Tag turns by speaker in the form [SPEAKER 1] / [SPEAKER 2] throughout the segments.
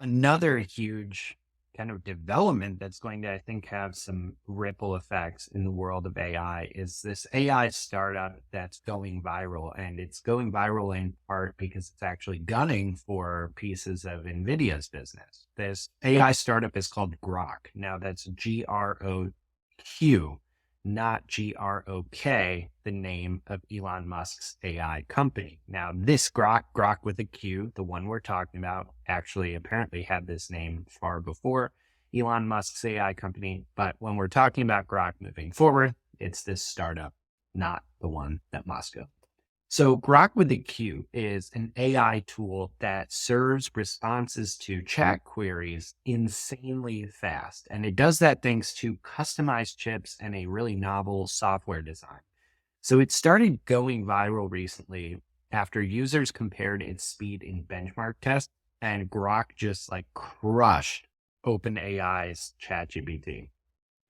[SPEAKER 1] Another huge kind of development that's going to, I think, have some ripple effects in the world of AI is this AI startup that's going viral. And it's going viral in part because it's actually gunning for pieces of NVIDIA's business. This AI startup is called Groq. Now, that's Groq, not Grok, the name of Elon Musk's AI company. Now, this Groq with a Q, the one we're talking about, actually apparently had this name far before Elon Musk's AI company. But when we're talking about Groq moving forward, it's this startup, not the one that Musk owns. So Groq with a Q is an AI tool that serves responses to chat queries insanely fast. And it does that thanks to customized chips and a really novel software design. So it started going viral recently after users compared its speed in benchmark tests, and Groq just like crushed OpenAI's ChatGPT.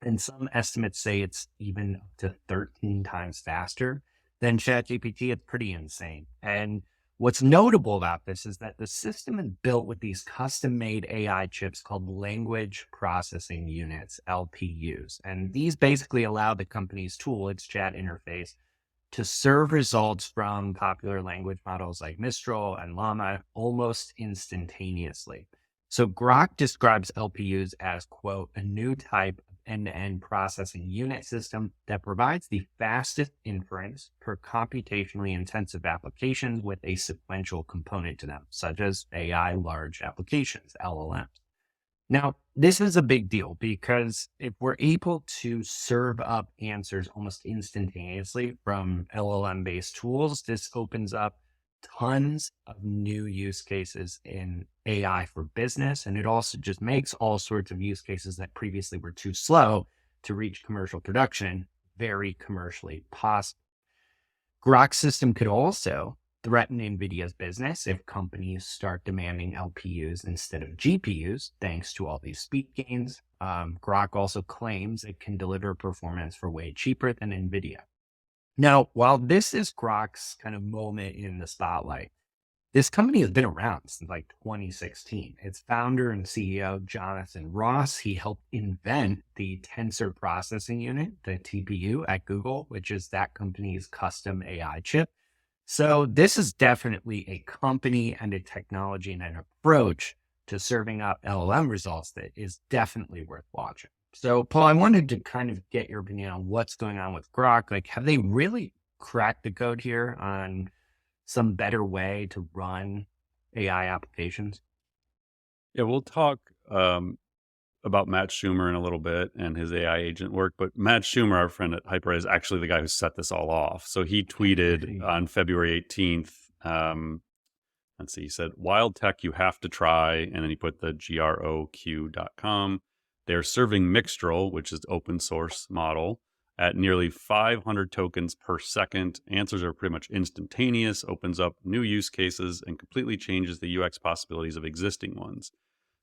[SPEAKER 1] And some estimates say it's even up to 13 times faster than ChatGPT. It's pretty insane. And what's notable about this is that the system is built with these custom made AI chips called language processing units, LPUs. And these basically allow the company's tool, its chat interface, to serve results from popular language models like Mistral and Llama almost instantaneously. So Groq describes LPUs as, quote, a new type of end-to-end processing unit system that provides the fastest inference for computationally intensive applications with a sequential component to them, such as AI large applications, LLMs. Now, this is a big deal because if we're able to serve up answers almost instantaneously from LLM based tools, this opens up tons of new use cases in AI for business. And it also just makes all sorts of use cases that previously were too slow to reach commercial production very commercially possible. Grok's system could also threaten NVIDIA's business if companies start demanding LPUs instead of GPUs, thanks to all these speed gains. Groq also claims it can deliver performance for way cheaper than NVIDIA. Now, while this is Grok's kind of moment in the spotlight, this company has been around since like 2016. Its founder and CEO, Jonathan Ross, he helped invent the tensor processing unit, the TPU at Google, which is that company's custom AI chip. So this is definitely a company and a technology and an approach to serving up LLM results that is definitely worth watching. So Paul, I wanted to kind of get your opinion on what's going on with Groq. Like, have they really cracked the code here on some better way to run AI applications?
[SPEAKER 2] Yeah, we'll talk about Matt Schumer in a little bit and his AI agent work. But Matt Schumer, our friend at Hyper, is actually the guy who set this all off. So he tweeted on February 18th. Let's see, he said, "Wild tech you have to try." And then he put the groq.com. They're serving Mixtral, which is open source model, at nearly 500 tokens per second. Answers are pretty much instantaneous, opens up new use cases, and completely changes the UX possibilities of existing ones.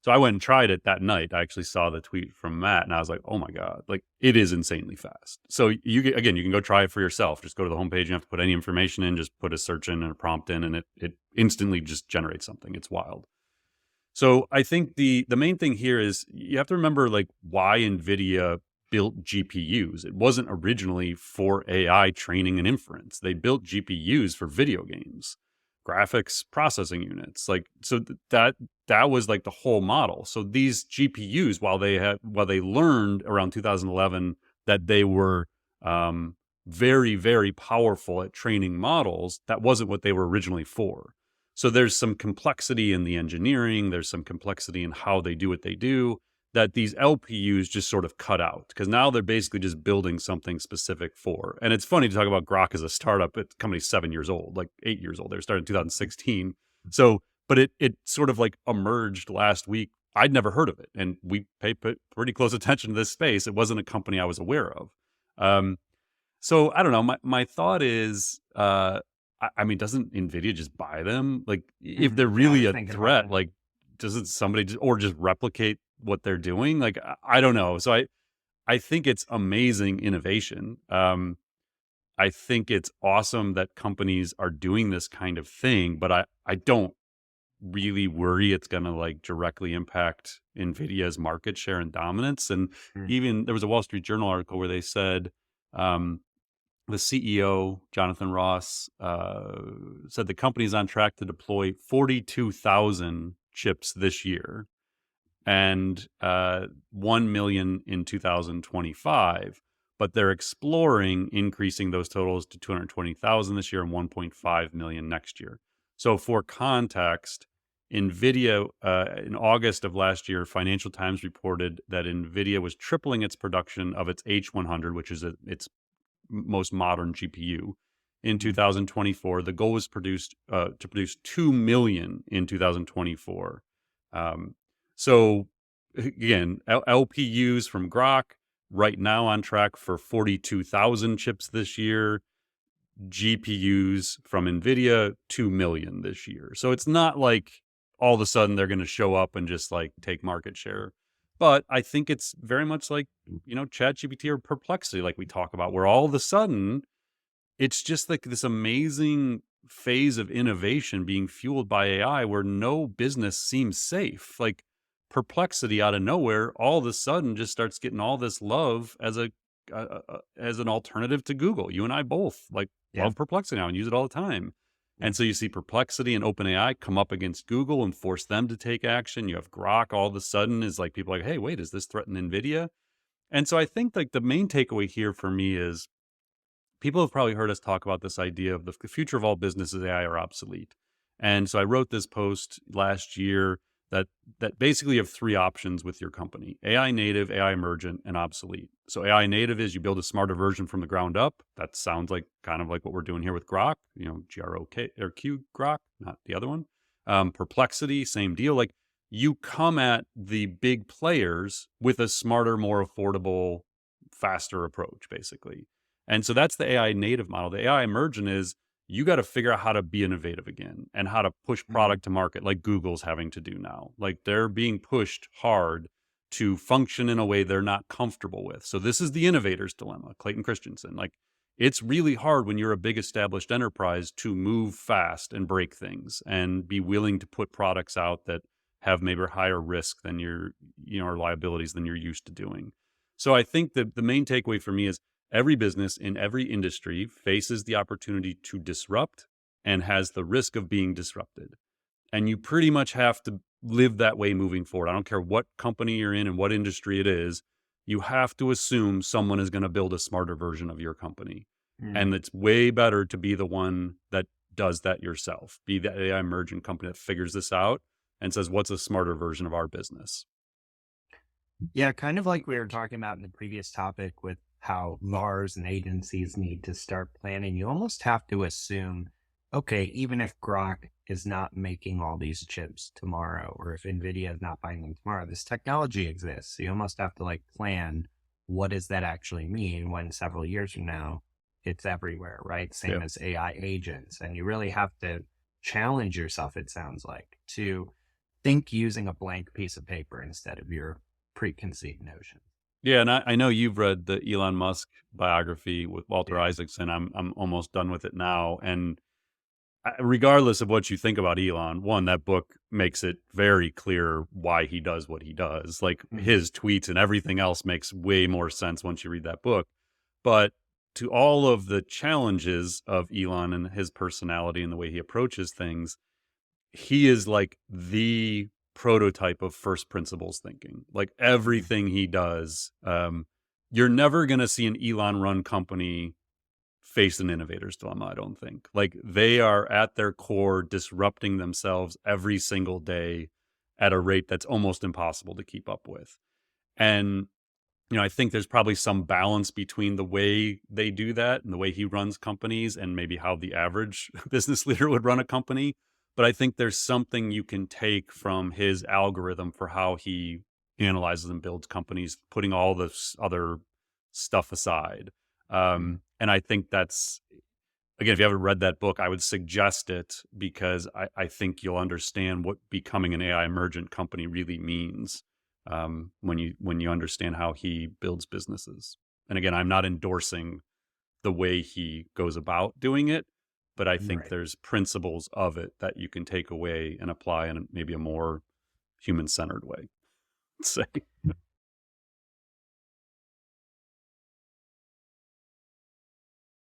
[SPEAKER 2] So I went and tried it that night. I actually saw the tweet from Matt and I was like, oh my God, like it is insanely fast. So again, you can go try it for yourself. Just go to the homepage. You don't have to put any information in, just put a search in and a prompt in, and it instantly just generates something. It's wild. So I think the main thing here is you have to remember like why NVIDIA built GPUs. It wasn't originally for AI training and inference. They built GPUs for video games, graphics processing units. Like so that was like the whole model. So these GPUs, while they learned around 2011 that they were very, very powerful at training models, that wasn't what they were originally for. So there's some complexity in the engineering. There's some complexity in how they do what they do that these LPUs just sort of cut out because now they're basically just building something specific for. And it's funny to talk about Groq as a startup. The company's 7 years old, like 8 years old. They were started in 2016. So, but it sort of like emerged last week. I'd never heard of it. And we pay pretty close attention to this space. It wasn't a company I was aware of. So I don't know. My thought is, I mean, doesn't NVIDIA just buy them? Like, if they're really a threat, like, doesn't somebody just replicate what they're doing? Like, I don't know. So I think it's amazing innovation. I think it's awesome that companies are doing this kind of thing, but I don't really worry it's going to like directly impact Nvidia's market share and dominance. And
[SPEAKER 1] Mm.
[SPEAKER 2] even there was a Wall Street Journal article where they said um, the CEO, Jonathan Ross, said the company is on track to deploy 42,000 chips this year and 1 million in 2025. But they're exploring increasing those totals to 220,000 this year and 1.5 million next year. So for context, NVIDIA, in August of last year, Financial Times reported that NVIDIA was tripling its production of its H100, which is its most modern GPU, in 2024. The goal was to produce 2 million in 2024. So again, LPUs from Groq right now on track for 42,000 chips this year. GPUs from NVIDIA, 2 million this year. So it's not like all of a sudden they're going to show up and just like take market share. But I think it's very much like, ChatGPT or Perplexity, like we talk about, where all of a sudden it's just like this amazing phase of innovation being fueled by AI where no business seems safe. Like Perplexity out of nowhere, all of a sudden just starts getting all this love as as an alternative to Google. You and I both like
[SPEAKER 1] Yeah.
[SPEAKER 2] love Perplexity now and use it all the time.
[SPEAKER 1] Mm.
[SPEAKER 2] And so you see Perplexity and OpenAI come up against Google and force them to take action. You have Grok all of a sudden is like people are like, hey, wait, is this threatening NVIDIA? And so I think like the main takeaway here for me is people have probably heard us talk about this idea of the future of all businesses AI are obsolete. And so I wrote this post last year that basically you have three options with your company: AI native, AI emergent, and obsolete. So AI native is you build a smarter version from the ground up. That sounds like kind of like what we're doing here with Grok, GROK or Q Grok, not the other one. Perplexity, same deal. Like you come at the big players with a smarter, more affordable, faster approach, basically. And so that's the AI native model. The AI emergent is you got to figure out how to be innovative again and how to push product to market like Google's having to do now. Like they're being pushed hard to function in a way they're not comfortable with. So this is the innovator's dilemma, Clayton Christensen. Like it's really hard when you're a big established enterprise to move fast and break things and be willing to put products out that have maybe higher risk than or liabilities than you're used to doing. So I think that the main takeaway for me is every business in every industry faces the opportunity to disrupt and has the risk of being disrupted. And you pretty much have to live that way moving forward. I don't care what company you're in and what industry it is. You have to assume someone is going to build a smarter version of your company.
[SPEAKER 1] Mm.
[SPEAKER 2] And it's way better to be the one that does that yourself. Be the AI emergent company that figures this out and says, what's a smarter version of our business?
[SPEAKER 1] Yeah, kind of like we were talking about in the previous topic with how VARs and agencies need to start planning. You almost have to assume, okay, even if Grok is not making all these chips tomorrow, or if NVIDIA is not buying them tomorrow, this technology exists. So you almost have to like plan, what does that actually mean when several years from now it's everywhere, right? Same
[SPEAKER 2] Yeah.
[SPEAKER 1] as AI agents. And you really have to challenge yourself, it sounds like, to think using a blank piece of paper instead of your preconceived notion.
[SPEAKER 2] Yeah, and I know you've read the Elon Musk biography with Walter
[SPEAKER 1] Yeah.
[SPEAKER 2] Isaacson. I'm almost done with it now, and regardless of what you think about Elon, one, that book makes it very clear why he does what he does. Like
[SPEAKER 1] Mhm.
[SPEAKER 2] his tweets and everything else makes way more sense once you read that book. But to all of the challenges of Elon and his personality and the way he approaches things, he is like the prototype of first principles thinking. Like everything he does, you're never going to see an Elon run company face an innovator's dilemma, I don't think. Like they are at their core disrupting themselves every single day at a rate that's almost impossible to keep up with. And I think there's probably some balance between the way they do that and the way he runs companies and maybe how the average business leader would run a company. But I think there's something you can take from his algorithm for how he analyzes and builds companies, putting all this other stuff aside. And I think that's, again, if you haven't read that book, I would suggest it because I think you'll understand what becoming an AI emergent company really means when you understand how he builds businesses. And again, I'm not endorsing the way he goes about doing it, but I think
[SPEAKER 1] Right.
[SPEAKER 2] there's principles of it that you can take away and apply in maybe a more human-centered way. Say.